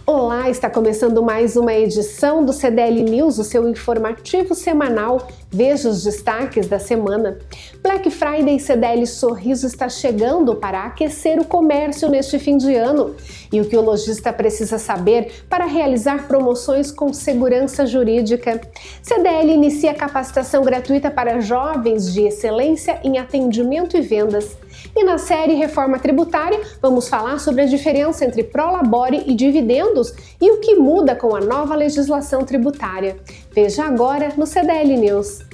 Olá, está começando mais uma edição do CDL News, o seu informativo semanal. Veja os destaques da semana. Black Friday CDL Sorriso está chegando para aquecer o comércio neste fim de ano. E o que o lojista precisa saber para realizar promoções com segurança jurídica. CDL inicia capacitação gratuita para jovens de excelência em atendimento e vendas. E na série Reforma Tributária, vamos falar sobre a diferença entre prolabore e dividendos e o que muda com a nova legislação tributária. Veja agora no CDL News.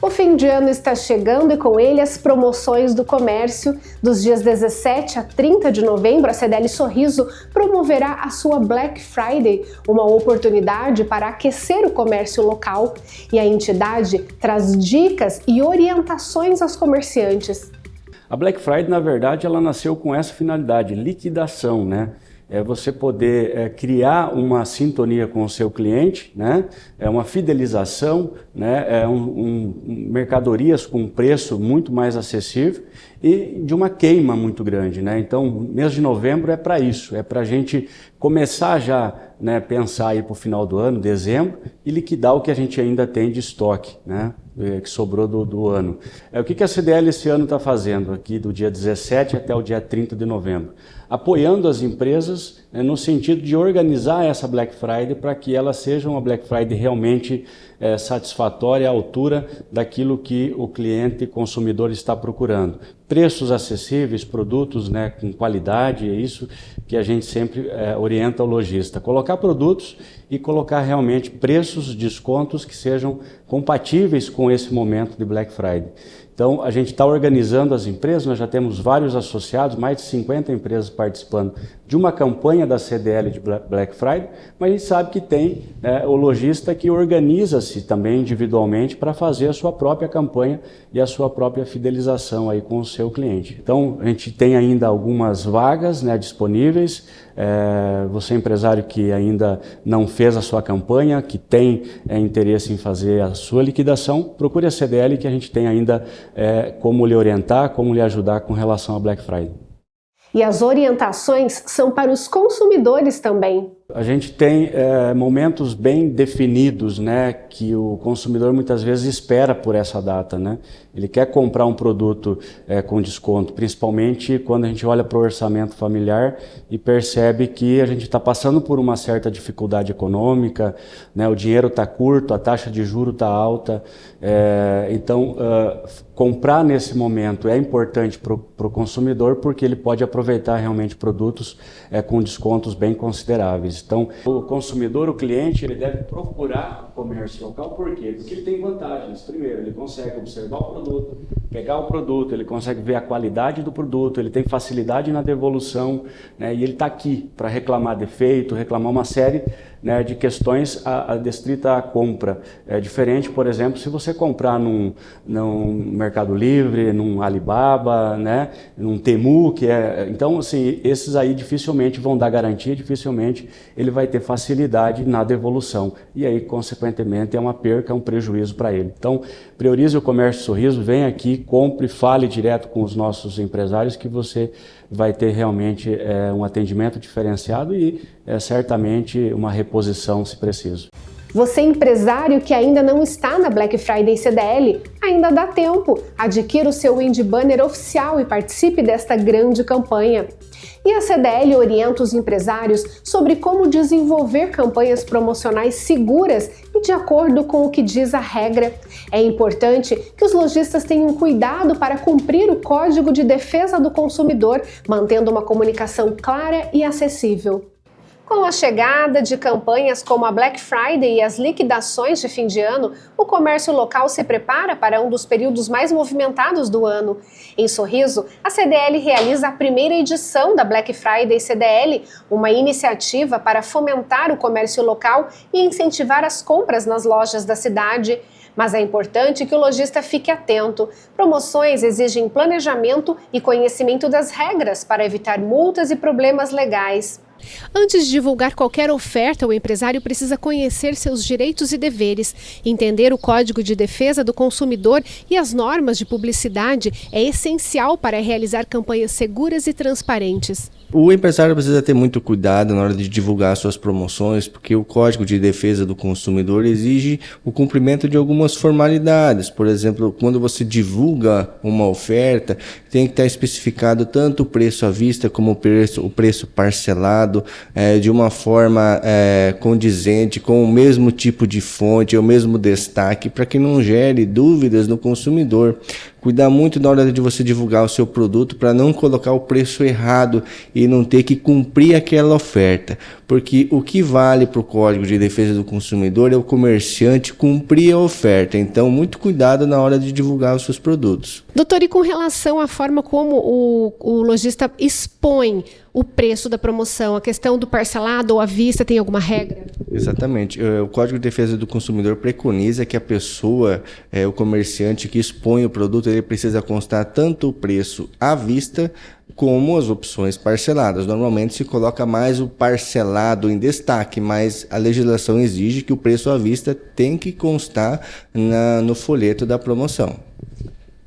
O fim de ano está chegando e com ele as promoções do comércio. Dos dias 17 a 30 de novembro, a CDL Sorriso promoverá a sua Black Friday, uma oportunidade para aquecer o comércio local. E a entidade traz dicas e orientações aos comerciantes. A Black Friday, na verdade, ela nasceu com essa finalidade, liquidação, né? É você poder criar uma sintonia com o seu cliente, né? É uma fidelização, né? Mercadorias com preço muito mais acessível e de uma queima muito grande, né? Então, mês de novembro é para isso, é para a gente começar já, né, pensar aí para o final do ano, dezembro, e liquidar o que a gente ainda tem de estoque, né? Que sobrou do ano. O que a CDL esse ano está fazendo aqui do dia 17 até o dia 30 de novembro? Apoiando as empresas, né, no sentido de organizar essa Black Friday para que ela seja uma Black Friday realmente satisfatória, à altura daquilo que o cliente consumidor está procurando. Preços acessíveis, produtos, né, com qualidade, é isso que a gente sempre orienta o lojista. Colocar produtos e colocar realmente preços, descontos que sejam compatíveis com esse momento de Black Friday. Então, a gente está organizando as empresas, nós já temos vários associados, mais de 50 empresas participando de uma campanha da CDL de Black Friday, mas a gente sabe que tem o lojista que organiza-se também individualmente para fazer a sua própria campanha e a sua própria fidelização aí com o seu cliente. Então, a gente tem ainda algumas vagas, né, disponíveis. Você empresário que ainda não fez a sua campanha, que tem interesse em fazer a sua liquidação, procure a CDL que a gente tem ainda como lhe orientar, como lhe ajudar com relação a Black Friday. E as orientações são para os consumidores também. A gente tem momentos bem definidos, né, que o consumidor muitas vezes espera por essa data, né? Ele quer comprar um produto com desconto, principalmente quando a gente olha para o orçamento familiar e percebe que a gente está passando por uma certa dificuldade econômica, né? O dinheiro está curto, a taxa de juros está alta, então comprar nesse momento é importante para o consumidor porque ele pode aproveitar realmente produtos com descontos bem consideráveis. Então, o consumidor, o cliente, ele deve procurar o comércio local, por quê? Porque ele tem vantagens. Primeiro, ele consegue observar o produto, pegar o produto, ele consegue ver a qualidade do produto, ele tem facilidade na devolução, né? E ele está aqui para reclamar defeito, reclamar uma série, né, de questões adstrita à compra. É diferente, por exemplo, se você comprar num Mercado Livre, num Alibaba, né, num Temu, então, assim, esses aí dificilmente vão dar garantia, dificilmente ele vai ter facilidade na devolução. E aí, consequentemente, é uma perca, é um prejuízo para ele. Então, priorize o comércio Sorriso, venha aqui, compre, fale direto com os nossos empresários que você vai ter realmente um atendimento diferenciado e certamente uma reposição se preciso. Você empresário que ainda não está na Black Friday CDL, ainda dá tempo. Adquira o seu Windy Banner oficial e participe desta grande campanha. E a CDL orienta os empresários sobre como desenvolver campanhas promocionais seguras e de acordo com o que diz a regra. É importante que os lojistas tenham cuidado para cumprir o Código de Defesa do Consumidor, mantendo uma comunicação clara e acessível. Com a chegada de campanhas como a Black Friday e as liquidações de fim de ano, o comércio local se prepara para um dos períodos mais movimentados do ano. Em Sorriso, a CDL realiza a primeira edição da Black Friday CDL, uma iniciativa para fomentar o comércio local e incentivar as compras nas lojas da cidade. Mas é importante que o lojista fique atento. Promoções exigem planejamento e conhecimento das regras para evitar multas e problemas legais. Antes de divulgar qualquer oferta, o empresário precisa conhecer seus direitos e deveres. Entender o Código de Defesa do Consumidor e as normas de publicidade é essencial para realizar campanhas seguras e transparentes. O empresário precisa ter muito cuidado na hora de divulgar suas promoções, porque o Código de Defesa do Consumidor exige o cumprimento de algumas formalidades. Por exemplo, quando você divulga uma oferta, tem que estar especificado tanto o preço à vista como o preço parcelado, de uma forma condizente, com o mesmo tipo de fonte, o mesmo destaque, para que não gere dúvidas no consumidor. Cuidar muito na hora de você divulgar o seu produto para não colocar o preço errado e não ter que cumprir aquela oferta. Porque o que vale para o Código de Defesa do Consumidor é o comerciante cumprir a oferta. Então, muito cuidado na hora de divulgar os seus produtos. Doutor, e com relação à forma como o lojista expõe o preço da promoção, a questão do parcelado ou à vista, tem alguma regra? Exatamente. O Código de Defesa do Consumidor preconiza que a pessoa, o comerciante que expõe o produto, ele precisa constar tanto o preço à vista como as opções parceladas. Normalmente se coloca mais o parcelado em destaque, mas a legislação exige que o preço à vista tem que constar no folheto da promoção.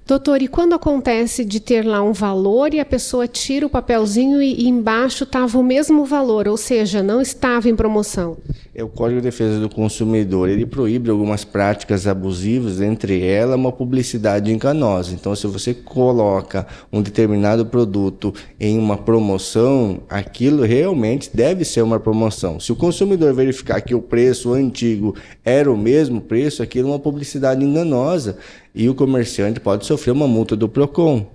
Doutor, e quando acontece de ter lá um valor e a pessoa tira o papelzinho e embaixo estava o mesmo valor, ou seja, não estava em promoção? O Código de Defesa do Consumidor, ele proíbe algumas práticas abusivas, entre elas uma publicidade enganosa. Então, se você coloca um determinado produto em uma promoção, aquilo realmente deve ser uma promoção. Se o consumidor verificar que o preço antigo era o mesmo preço, aquilo é uma publicidade enganosa e o comerciante pode sofrer uma multa do PROCON.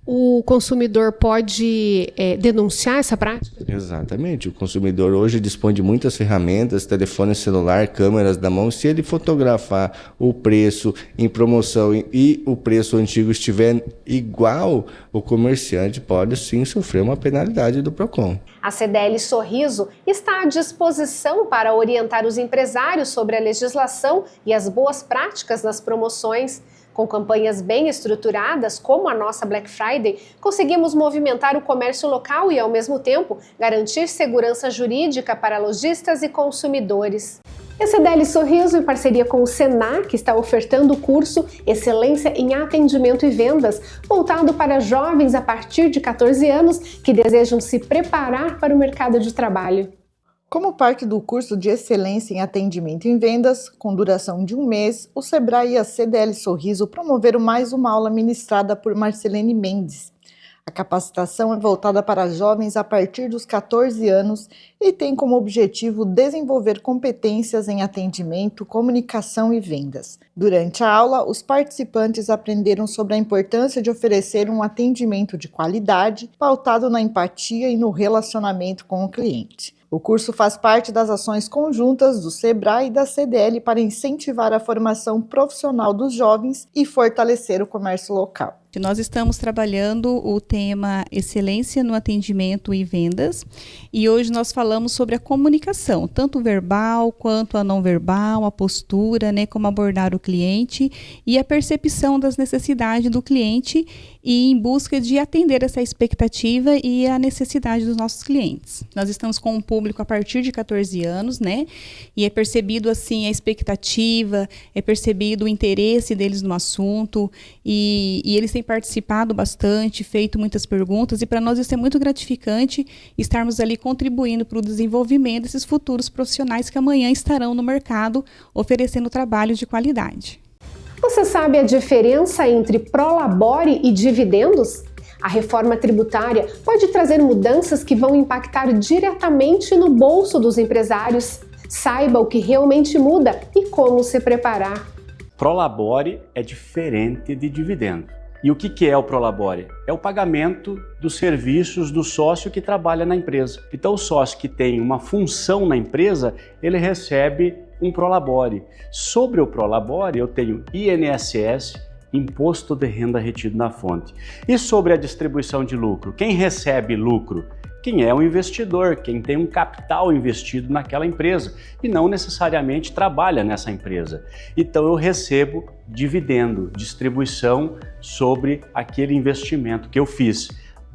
O consumidor pode denunciar essa prática? Exatamente. O consumidor hoje dispõe de muitas ferramentas, telefone celular, câmeras da mão. Se ele fotografar o preço em promoção e o preço antigo estiver igual, o comerciante pode sim sofrer uma penalidade do PROCON. A CDL Sorriso está à disposição para orientar os empresários sobre a legislação e as boas práticas nas promoções. Com campanhas bem estruturadas, como a nossa Black Friday, conseguimos movimentar o comércio local e, ao mesmo tempo, garantir segurança jurídica para lojistas e consumidores. A CDL Sorriso, em parceria com o Senac, está ofertando o curso Excelência em Atendimento e Vendas, voltado para jovens a partir de 14 anos que desejam se preparar para o mercado de trabalho. Como parte do curso de Excelência em Atendimento em Vendas, com duração de 1 mês, o Sebrae e a CDL Sorriso promoveram mais uma aula ministrada por Marcelene Mendes. A capacitação é voltada para jovens a partir dos 14 anos e tem como objetivo desenvolver competências em atendimento, comunicação e vendas. Durante a aula, os participantes aprenderam sobre a importância de oferecer um atendimento de qualidade, pautado na empatia e no relacionamento com o cliente. O curso faz parte das ações conjuntas do Sebrae e da CDL para incentivar a formação profissional dos jovens e fortalecer o comércio local. Nós estamos trabalhando o tema Excelência no Atendimento e Vendas e hoje nós falamos sobre a comunicação, tanto verbal quanto a não verbal, a postura, como abordar o cliente e a percepção das necessidades do cliente e em busca de atender essa expectativa e a necessidade dos nossos clientes. Nós estamos com um público a partir de 14 anos, e é percebido assim a expectativa, é percebido o interesse deles no assunto e eles têm participado bastante, feito muitas perguntas e para nós isso é muito gratificante estarmos ali contribuindo para o desenvolvimento desses futuros profissionais que amanhã estarão no mercado oferecendo trabalho de qualidade. Você sabe a diferença entre prolabore e dividendos? A reforma tributária pode trazer mudanças que vão impactar diretamente no bolso dos empresários. Saiba o que realmente muda e como se preparar. Prolabore é diferente de dividendo. E o que é o prolabore? É o pagamento dos serviços do sócio que trabalha na empresa. Então o sócio que tem uma função na empresa, ele recebe um prolabore. Sobre o prolabore eu tenho INSS, Imposto de Renda Retido na Fonte. E sobre a distribuição de lucro? Quem recebe lucro? Quem é o investidor, quem tem um capital investido naquela empresa e não necessariamente trabalha nessa empresa. Então eu recebo dividendo, distribuição sobre aquele investimento que eu fiz.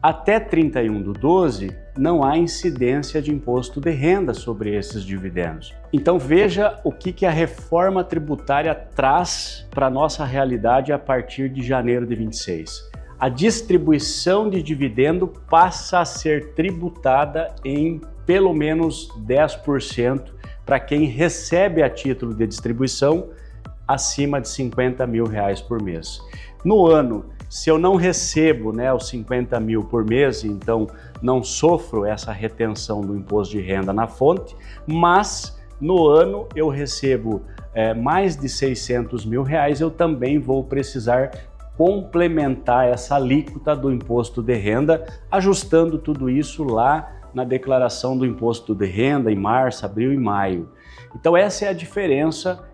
Até 31/12 não há incidência de imposto de renda sobre esses dividendos. Então veja o que a reforma tributária traz para a nossa realidade a partir de janeiro de 26. A distribuição de dividendo passa a ser tributada em pelo menos 10% para quem recebe a título de distribuição acima de R$50 mil por mês. No ano, se eu não recebo, os 50 mil por mês, então não sofro essa retenção do imposto de renda na fonte, mas no ano eu recebo mais de R$600 mil, eu também vou precisar complementar essa alíquota do imposto de renda, ajustando tudo isso lá na declaração do imposto de renda em março, abril e maio. Então essa é a diferença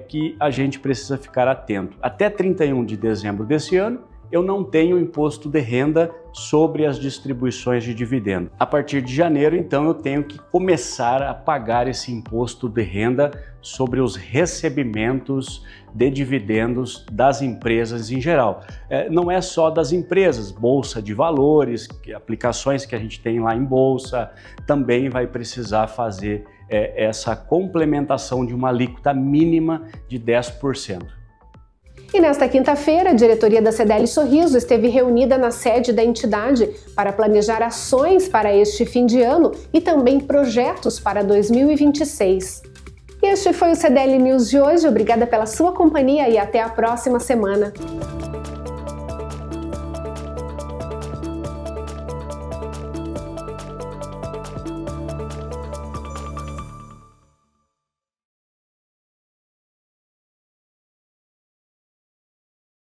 que a gente precisa ficar atento. Até 31 de dezembro desse ano, eu não tenho imposto de renda sobre as distribuições de dividendo. A partir de janeiro, então, eu tenho que começar a pagar esse imposto de renda sobre os recebimentos de dividendos das empresas em geral. Não é só das empresas, bolsa de valores, aplicações que a gente tem lá em bolsa, também vai precisar fazer essa complementação de uma alíquota mínima de 10%. E nesta quinta-feira, a diretoria da CDL Sorriso esteve reunida na sede da entidade para planejar ações para este fim de ano e também projetos para 2026. E este foi o CDL News de hoje. Obrigada pela sua companhia e até a próxima semana.